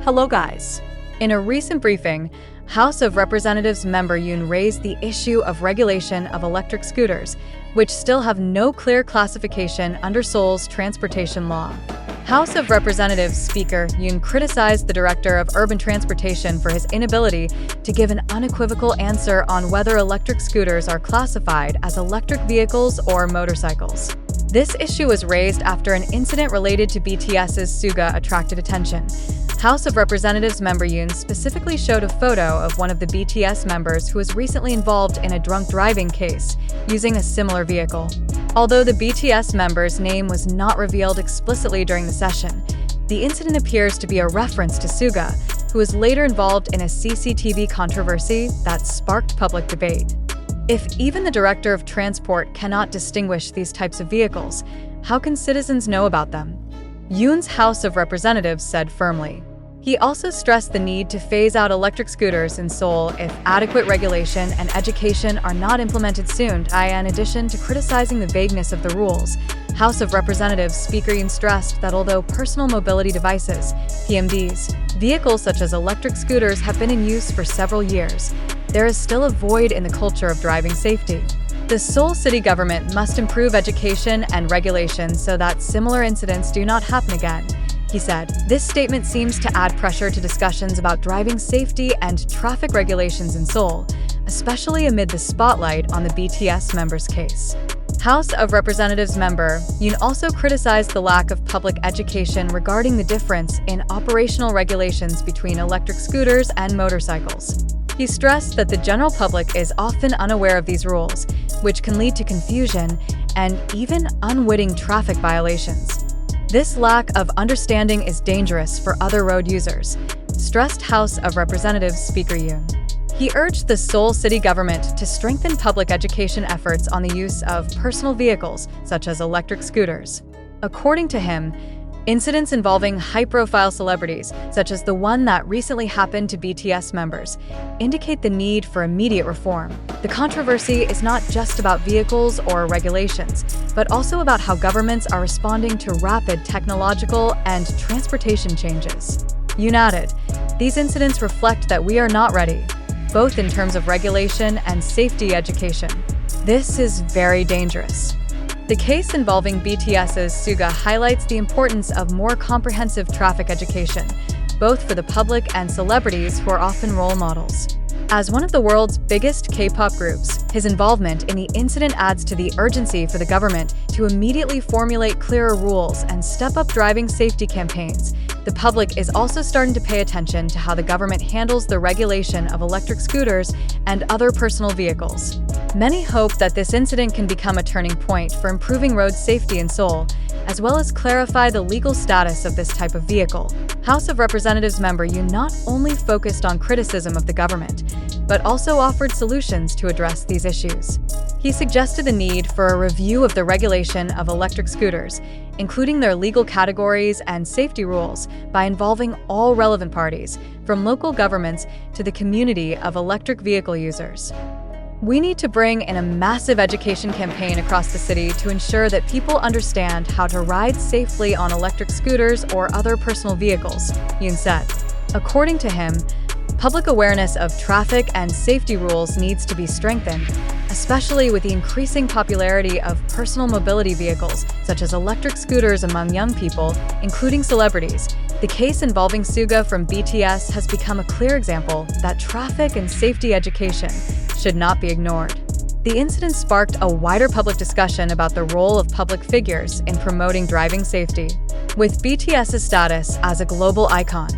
Hello guys! In a recent briefing, House of Representatives member Yoon raised the issue of regulation of electric scooters, which still have no clear classification under Seoul's transportation law. House of Representatives Speaker Yoon criticized the Director of Urban Transportation for his inability to give an unequivocal answer on whether electric scooters are classified as electric vehicles or motorcycles. This issue was raised after an incident related to BTS's Suga attracted attention. House of Representatives member Yoon specifically showed a photo of one of the BTS members who was recently involved in a drunk driving case using a similar vehicle. Although the BTS member's name was not revealed explicitly during the session, the incident appears to be a reference to Suga, who was later involved in a CCTV controversy that sparked public debate. If even the Director of Transport cannot distinguish these types of vehicles, how can citizens know about them? Yoon's House of Representatives said firmly. He also stressed the need to phase out electric scooters in Seoul if adequate regulation and education are not implemented soon. In addition to criticizing the vagueness of the rules, House of Representatives Speaker Yoon stressed that although personal mobility devices, PMDs, vehicles such as electric scooters have been in use for several years, there is still a void in the culture of driving safety. The Seoul city government must improve education and regulation so that similar incidents do not happen again, he said. This statement seems to add pressure to discussions about driving safety and traffic regulations in Seoul, especially amid the spotlight on the BTS member's case. House of Representatives member Yoon also criticized the lack of public education regarding the difference in operational regulations between electric scooters and motorcycles. He stressed that the general public is often unaware of these rules, which can lead to confusion and even unwitting traffic violations. This lack of understanding is dangerous for other road users, stressed House of Representatives Speaker Yoon. He urged the Seoul city government to strengthen public education efforts on the use of personal vehicles, such as electric scooters. According to him, incidents involving high-profile celebrities, such as the one that recently happened to BTS members, indicate the need for immediate reform. The controversy is not just about vehicles or regulations, but also about how governments are responding to rapid technological and transportation changes. Yoon added, "These incidents reflect that we are not ready, both in terms of regulation and safety education. This is very dangerous." The case involving BTS's Suga highlights the importance of more comprehensive traffic education, both for the public and celebrities who are often role models. As one of the world's biggest K-pop groups, his involvement in the incident adds to the urgency for the government to immediately formulate clearer rules and step up driving safety campaigns. The public is also starting to pay attention to how the government handles the regulation of electric scooters and other personal vehicles. Many hope that this incident can become a turning point for improving road safety in Seoul, as well as clarify the legal status of this type of vehicle. House of Representatives member Yoon not only focused on criticism of the government, but also offered solutions to address these issues. He suggested the need for a review of the regulation of electric scooters, including their legal categories and safety rules, by involving all relevant parties, from local governments to the community of electric vehicle users. "We need to bring in a massive education campaign across the city to ensure that people understand how to ride safely on electric scooters or other personal vehicles," Yoon said. According to him, public awareness of traffic and safety rules needs to be strengthened, especially with the increasing popularity of personal mobility vehicles, such as electric scooters among young people, including celebrities. The case involving Suga from BTS has become a clear example that traffic and safety education should not be ignored. The incident sparked a wider public discussion about the role of public figures in promoting driving safety. With BTS's status as a global icon,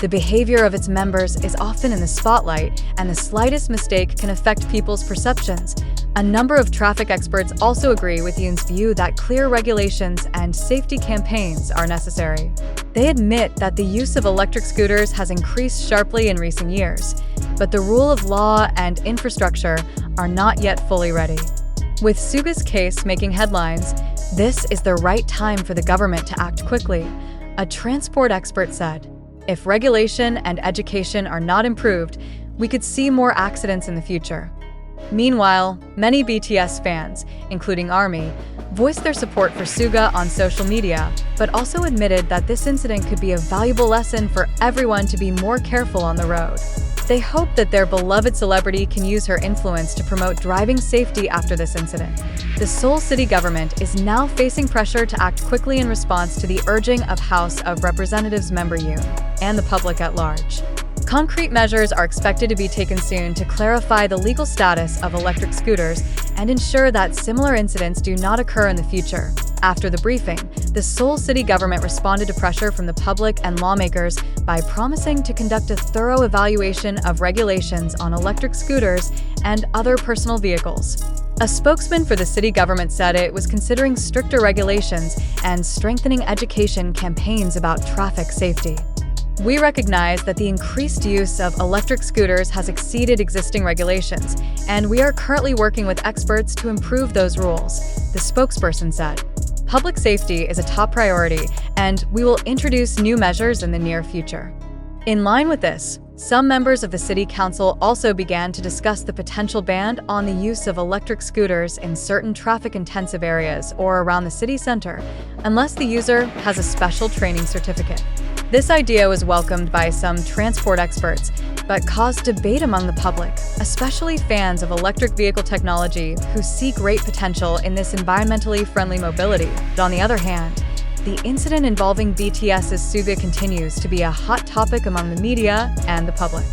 the behavior of its members is often in the spotlight, and the slightest mistake can affect people's perceptions. A number of traffic experts also agree with Yoon's view that clear regulations and safety campaigns are necessary. They admit that the use of electric scooters has increased sharply in recent years, but the rule of law and infrastructure are not yet fully ready. With Suga's case making headlines, this is the right time for the government to act quickly, a transport expert said. If regulation and education are not improved, we could see more accidents in the future. Meanwhile, many BTS fans, including ARMY, voiced their support for Suga on social media, but also admitted that this incident could be a valuable lesson for everyone to be more careful on the road. They hope that their beloved celebrity can use her influence to promote driving safety after this incident. The Seoul city government is now facing pressure to act quickly in response to the urging of House of Representatives member Yoon and the public at large. Concrete measures are expected to be taken soon to clarify the legal status of electric scooters and ensure that similar incidents do not occur in the future. After the briefing, the Seoul city government responded to pressure from the public and lawmakers by promising to conduct a thorough evaluation of regulations on electric scooters and other personal vehicles. A spokesman for the city government said it was considering stricter regulations and strengthening education campaigns about traffic safety. We recognize that the increased use of electric scooters has exceeded existing regulations, and we are currently working with experts to improve those rules, the spokesperson said. Public safety is a top priority, and we will introduce new measures in the near future. In line with this, some members of the City Council also began to discuss the potential ban on the use of electric scooters in certain traffic-intensive areas or around the city center, unless the user has a special training certificate. This idea was welcomed by some transport experts, but caused debate among the public, especially fans of electric vehicle technology who see great potential in this environmentally friendly mobility. But on the other hand, the incident involving BTS's Suga continues to be a hot topic among the media and the public.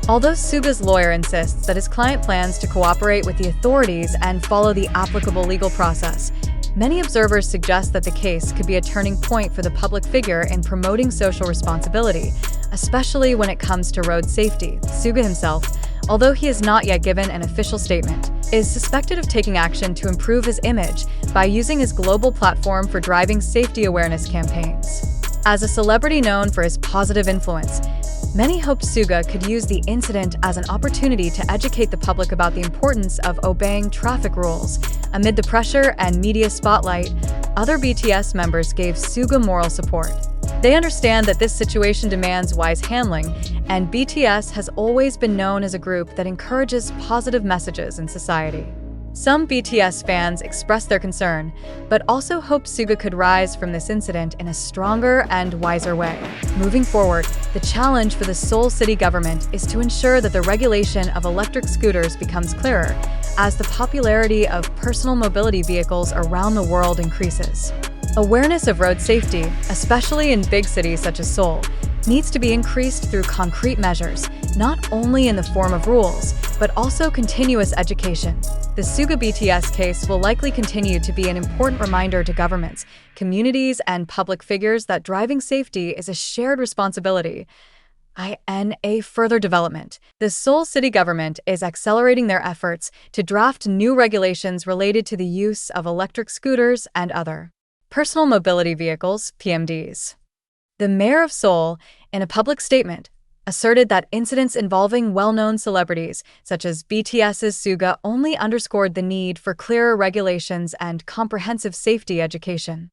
Although Suga's lawyer insists that his client plans to cooperate with the authorities and follow the applicable legal process, many observers suggest that the case could be a turning point for the public figure in promoting social responsibility, especially when it comes to road safety. Suga himself, although he has not yet given an official statement, is suspected of taking action to improve his image by using his global platform for driving safety awareness campaigns. As a celebrity known for his positive influence, many hoped Suga could use the incident as an opportunity to educate the public about the importance of obeying traffic rules. Amid the pressure and media spotlight, other BTS members gave Suga moral support. They understand that this situation demands wise handling, and BTS has always been known as a group that encourages positive messages in society. Some BTS fans expressed their concern, but also hoped Suga could rise from this incident in a stronger and wiser way. Moving forward, the challenge for the Seoul city government is to ensure that the regulation of electric scooters becomes clearer as the popularity of personal mobility vehicles around the world increases. Awareness of road safety, especially in big cities such as Seoul, needs to be increased through concrete measures, not only in the form of rules, but also continuous education. The Suga BTS case will likely continue to be an important reminder to governments, communities, and public figures that driving safety is a shared responsibility. In a further development, the Seoul city government is accelerating their efforts to draft new regulations related to the use of electric scooters and other personal mobility vehicles, PMDs. The mayor of Seoul, in a public statement, asserted that incidents involving well-known celebrities, such as BTS's Suga, only underscored the need for clearer regulations and comprehensive safety education.